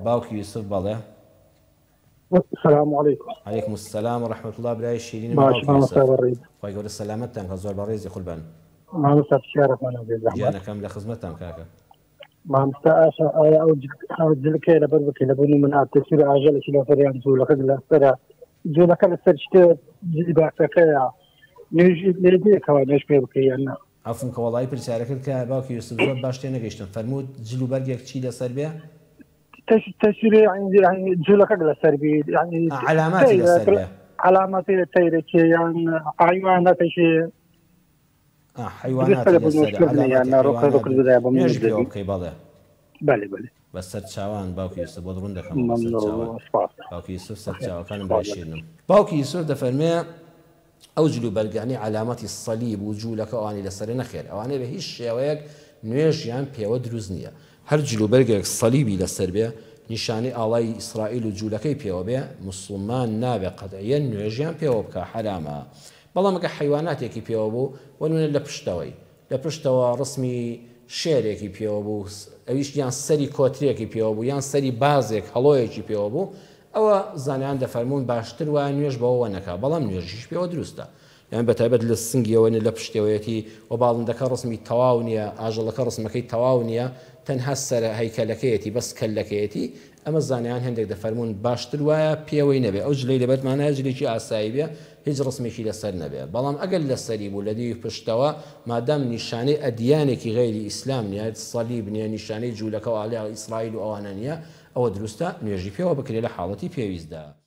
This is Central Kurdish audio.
باوکی یوسف بەڵێ. السلام عليكم. عليكم السلام ورحمة الله برای شیرین باش باوکی ما یوسف. مسافر خۆی گەورە سەلامەتتان کە زۆر بەڕێزی قوربان. ما مسافر شارف أنا زي الزحمة. گیانەکەم لە خزمەتتان کاکە. ما مستعاش أو جلك إلى بربك إلى بني من التسير عجلة إلى فريان زولا كذا فرا زولا كذا سرشت جلي بعثك نيجي نيجي كمان إيش بيبكي أنا. عفوا کە وەڵی پرسیارە کرد کە باوکی یوسف زۆر باش تێ نەگەیشتم فەرمووت جل و بەرگێک چی لەسەر بێ؟ تسير يعني زولا كذا سربي يعني علاماتی لەسەر بێ. علامات تيرك يعني حيوانات شيء. حیوانات لەسەر نوێژ پێوە بکەی بەڵێ. بله بله. بەسەر چاوان باوکی یوسف بۆ دڕون دەکەم باوکی یوسف سەر چاوەکانم باشێنم. باوکی یوسف دەفەرمێ ئەو جلو بەرگانی علامەتی سەلیب و جوولەکە ئەوانی لەسەرێ نەخێر ئەوانەیە بە هیچ شێوەیەک نوێژیان پێوە دروست نییە. هەر جلو بەرگێک سەلیبی لەسەر بێ نیشانەی ئاڵای ئیسرائیل و جوولەکەی پێوە بێ موسڵمان نابێ قەتعیەن نوێژیان پێوە بکە حرامە. بەڵام ئەگە حیواناتێکی پێوە بوو وەنوێنە لە پشتەوەی لە پشتەوە ڕسمی شێرێکی پێوە بوو ئەویش یان سەری کۆترێکی پێوە بوو یان سەری بازێک هەڵۆیەکی پێوە بوو ئەوە زانیان دەفەرمونون باشتر وایە نوێژ بەوە نەکا بەڵام نوێژیش پێوە دروستە. یان بەتایبەت لە سنگیەوەنە لە پشتەوەیەتی و باڵندەکە ڕسمی تەواو نییە ئاژەڵەکە ڕسمەکەی تەواو نییە تەنها سەر هەیکەلەکەیەتی بەس کەلەکەیەتی ئەمە زانیان هەندێک دەفەرمونون باشتر وایە پێوەی نەبێ ئەو جلەی لەبەرمانە جلێکی ئاسایی بێ هیچ ڕسمێکی لەسەر نەبێ بەڵام ئەگەر لەسەری بوو لە دیوی پشتەوە مادام نیشانەی ئەدیانێکی غەیری ئیسلام نیە سەلیب نییە نیشانەی جوولەکە و ئاڵای ئیسرائیل و ئەوانە نییە ئەوە دروستە نوێژی پێوە بکرێت لە حاڵەتی پێویستدا.